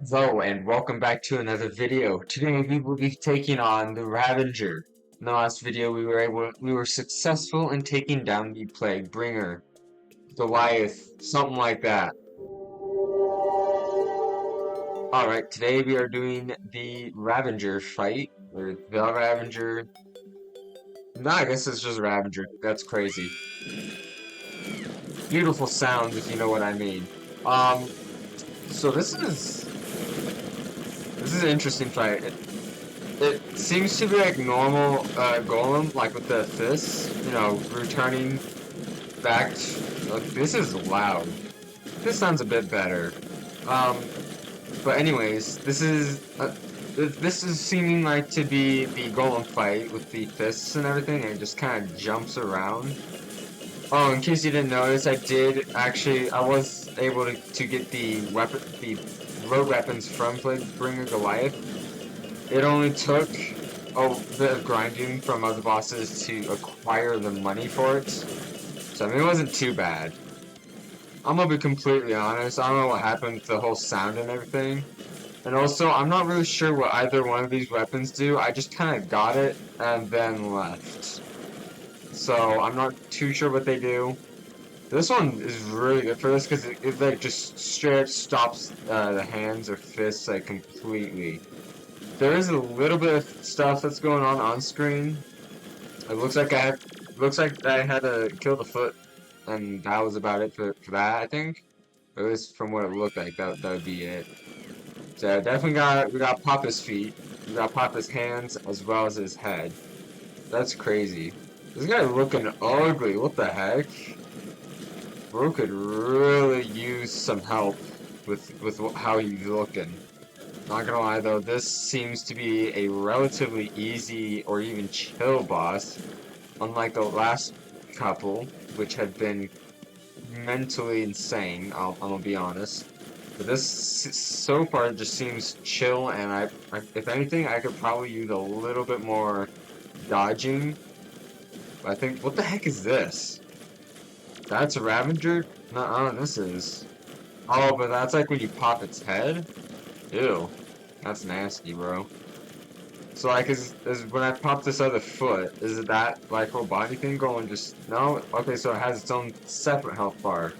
Hello and welcome back to another video. Today we will be taking on the Ravager. In the last video we were successful in taking down the Plague Bringer, Goliath, something like that. Alright, today we are doing the Ravager fight, or the Ravager. No, I guess it's just Ravager. That's crazy. Beautiful sounds if you know what I mean. So this is an interesting fight. It seems to be like normal Golem, like with the fists, returning back. This is loud. This sounds a bit better. But anyways, this is seeming like to be the Golem fight with the fists and everything, and it just kind of jumps around. Oh, in case you didn't notice, I was able to get the rogue weapons from Plaguebringer Goliath. It only took a bit of grinding from other bosses to acquire the money for it. So, I mean, it wasn't too bad. I'm gonna be completely honest, I don't know what happened with the whole sound and everything. And also, I'm not really sure what either one of these weapons do. I just kind of got it and then left. So, I'm not too sure what they do. This one is really good for this because it like just straight up stops the hands or fists like completely. There is a little bit of stuff that's going on screen. It looks like I had to kill the foot, and that was about it for that. I think, at least from what it looked like, that would be it. So definitely we got Papa's feet, we got Papa's hands as well as his head. That's crazy. This guy looking ugly. What the heck? Bro could really use some help with how he's looking. Not gonna lie though, this seems to be a relatively easy or even chill boss, unlike the last couple, which had been mentally insane, I'm gonna be honest. But this so far just seems chill, and if anything, I could probably use a little bit more dodging. But I think, what the heck is this? That's a Ravager? Nuh-uh, this is... Oh, but that's like when you pop its head? Ew. That's nasty, bro. So like, is when I pop this other foot, is it that like whole body thing going just no? Okay, so it has its own separate health bar.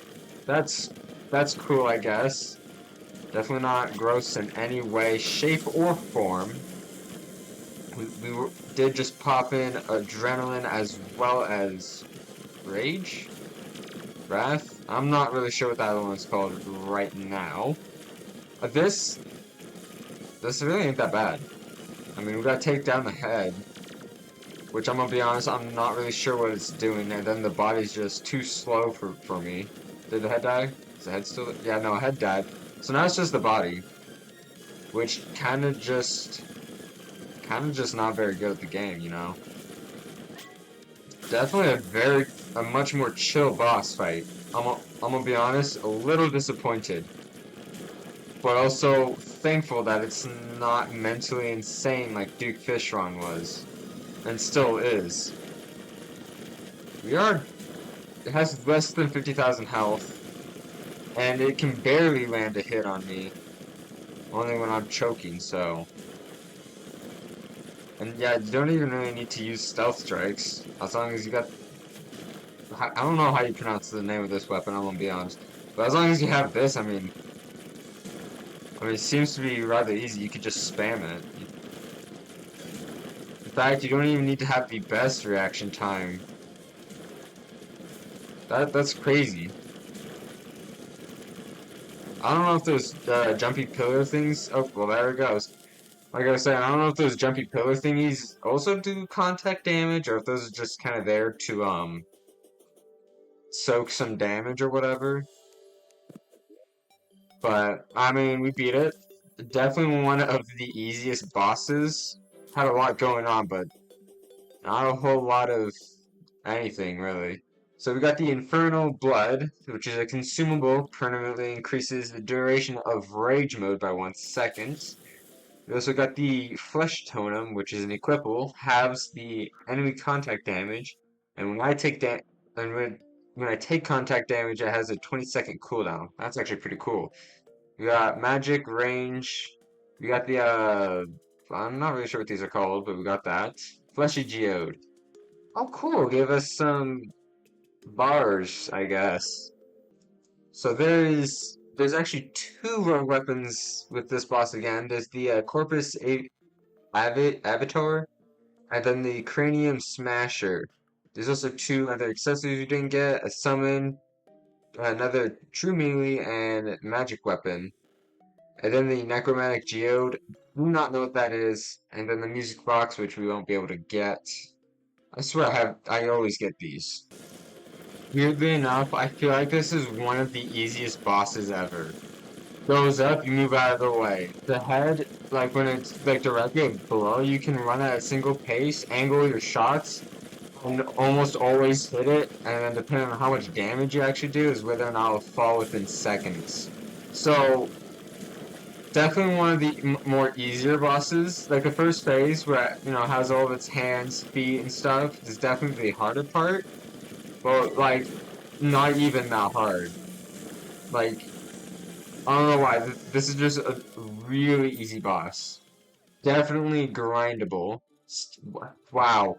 That's that's cool, I guess. Definitely not gross in any way, shape, or form. Did just pop in adrenaline as well as rage, wrath. I'm not really sure what that other one's called right now. Uh, this this really ain't that bad. I mean, we gotta take down the head. Which I'm gonna be honest, I'm not really sure what it's doing, and then the body's just too slow for me. Did the head die? Is the head still? Yeah, no, head died. So now it's just the body, which kind of just not very good at the game, you know. Definitely a much more chill boss fight. I'm gonna be honest, a little disappointed, but also thankful that it's not mentally insane like Duke Fishron was, and still is. We are It has less than 50,000 health, and it can barely land a hit on me, only when I'm choking, so... And yeah, you don't even really need to use stealth strikes, as long as you got... I don't know how you pronounce the name of this weapon, I'm gonna be honest. But as long as you have this, it seems to be rather easy, you could just spam it. In fact, you don't even need to have the best reaction time. That's crazy. I don't know if those jumpy pillar things... Oh, well, there it goes. Like I was saying, I don't know if those jumpy pillar thingies also do contact damage, or if those are just kind of there to, soak some damage or whatever. But, I mean, we beat it. Definitely one of the easiest bosses. Had a lot going on, but not a whole lot of anything, really. So we got the Infernal Blood, which is a consumable, permanently increases the duration of Rage Mode by 1 second. We also got the Flesh Totem, which is an equipable, halves the enemy contact damage, and when I take contact damage, it has a 20-second cooldown. That's actually pretty cool. We got magic, range. We got the, I'm not really sure what these are called, but we got that. Fleshy geode. Oh, cool. Give us some bars, I guess. So there's actually two rogue weapons with this boss again. There's the Corpus Avitor, and then the Cranium Smasher. There's also two other accessories you didn't get: a summon, another true melee, and magic weapon. And then the Necromantic Geode. Do not know what that is. And then the music box, which we won't be able to get. I swear I always get these. Weirdly enough, I feel like this is one of the easiest bosses ever. Goes up, you move out of the way. The head, like when it's like directly below, you can run at a single pace, angle your shots, and almost always hit it, and then depending on how much damage you actually do is whether or not it'll fall within seconds. So, definitely one of the more easier bosses. Like the first phase where, has all of its hands, feet, and stuff is definitely the harder part. But, like, not even that hard. Like, I don't know why. This is just a really easy boss. Definitely grindable. Wow.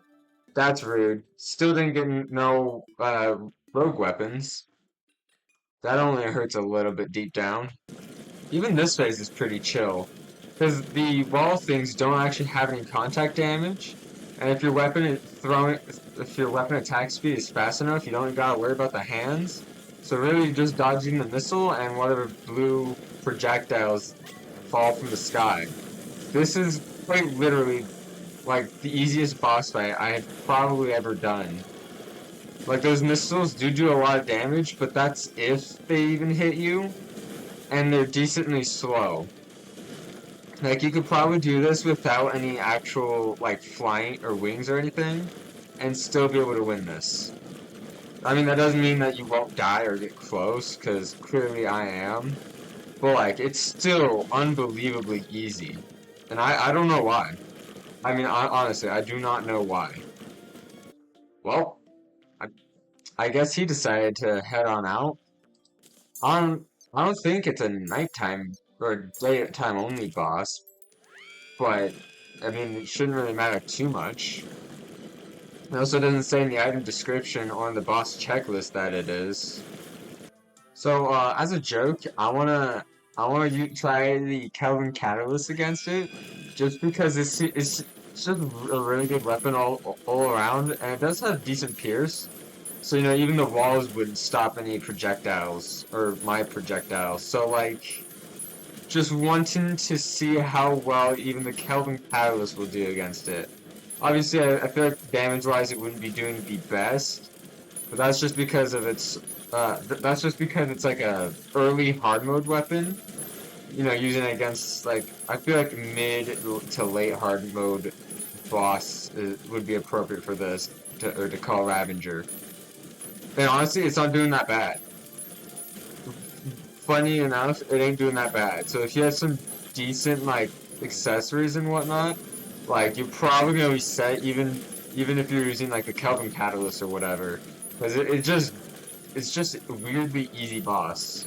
That's rude. Still didn't get no rogue weapons. That only hurts a little bit deep down. Even this phase is pretty chill. Because the wall things don't actually have any contact damage. And if your weapon attack speed is fast enough, you don't gotta worry about the hands. So really just dodging the missile and whatever blue projectiles fall from the sky. This is quite literally like the easiest boss fight I have probably ever done. Like those missiles do a lot of damage, but that's if they even hit you, and they're decently slow. Like you could probably do this without any actual like flying or wings or anything, and still be able to win this. I mean that doesn't mean that you won't die or get close, because clearly I am. But like it's still unbelievably easy, and I don't know why. I mean honestly I do not know why. Well, I, I guess he decided to head on out. I don't think it's a nighttime or daytime only boss, but I mean, it shouldn't really matter too much. It also doesn't say in the item description or in the boss checklist that it is. So, as a joke, I wanna try the Kelvin Catalyst against it, just because it's just a really good weapon all around, and it does have decent pierce. So, even the walls wouldn't stop any projectiles, or my projectiles. So, like, just wanting to see how well even the Kelvin Catalyst will do against it. Obviously, I feel like damage-wise it wouldn't be doing the best, but that's just because of that's just because it's like a early hard mode weapon. Using it against like I feel like mid to late hard mode boss would be appropriate for this to call Ravager. And honestly, it's not doing that bad. Funny enough, it ain't doing that bad. So if you have some decent like accessories and whatnot, like you're probably gonna be set even if you're using like the Kelvin Catalyst or whatever. Because it's just a weirdly easy boss.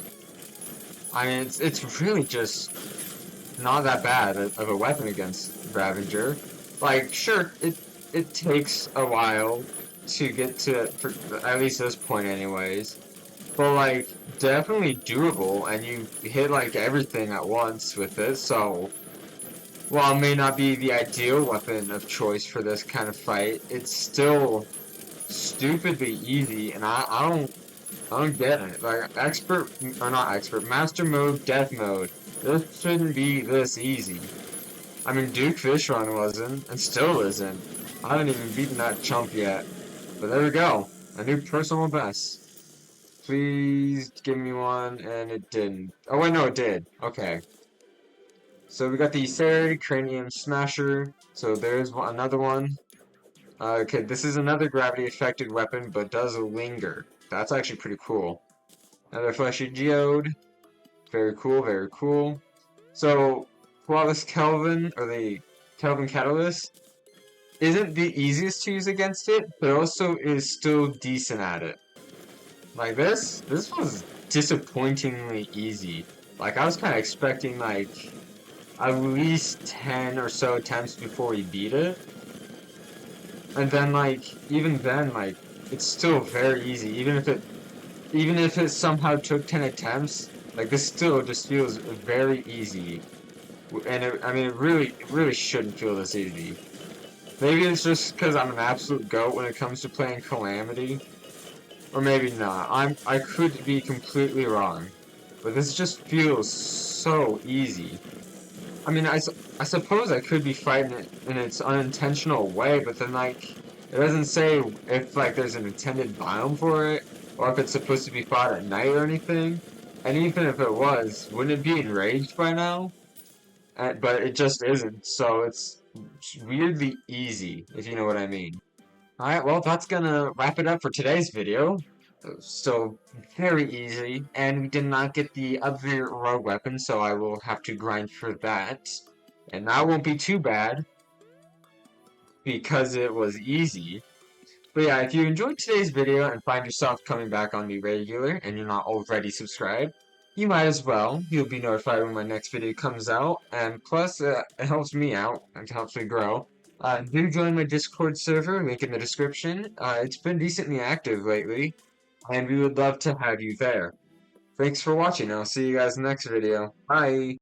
I mean it's really just not that bad of a weapon against Ravager. Like sure it takes a while to get to for at least this point anyways. But like definitely doable, and you hit like everything at once with it, so while it may not be the ideal weapon of choice for this kind of fight, it's still stupidly easy, and I don't get it. Like expert or not expert, master mode, death mode. This shouldn't be this easy. I mean Duke Fishrun wasn't, and still isn't. I haven't even beaten that chump yet. But there we go. A new personal best. Please give me one, and it didn't. Oh wait, no, it did. Okay. So we got the Serry Cranium Smasher. So there's another one. Okay, this is another gravity-affected weapon, but does linger. That's actually pretty cool. Another Fleshy Geode. Very cool, very cool. So, Flawless Kelvin, or the Kelvin Catalyst, isn't the easiest to use against it, but also is still decent at it. Like this was disappointingly easy. Like, I was kind of expecting, like, at least 10 or so attempts before we beat it. And then, like, even then, like, it's still very easy. Even if it somehow took 10 attempts, like, this still just feels very easy. And I mean, it really shouldn't feel this easy. Maybe it's just because I'm an absolute goat when it comes to playing Calamity, or maybe not. I could be completely wrong, but this just feels so easy. I mean, I suppose I could be fighting it in its unintentional way, but then like it doesn't say if like there's an intended biome for it, or if it's supposed to be fought at night or anything. And even if it was, wouldn't it be enraged by now? But it just isn't, so it's weirdly easy, if you know what I mean. Alright, well, that's gonna wrap it up for today's video. So, very easy, and we did not get the other rogue weapon, so I will have to grind for that. And that won't be too bad, because it was easy. But yeah, if you enjoyed today's video and find yourself coming back on me regular, and you're not already subscribed, you might as well. You'll be notified when my next video comes out, and plus, it helps me out, and helps me grow. Do join my Discord server, link in the description. It's been decently active lately, and we would love to have you there. Thanks for watching, I'll see you guys in the next video. Bye!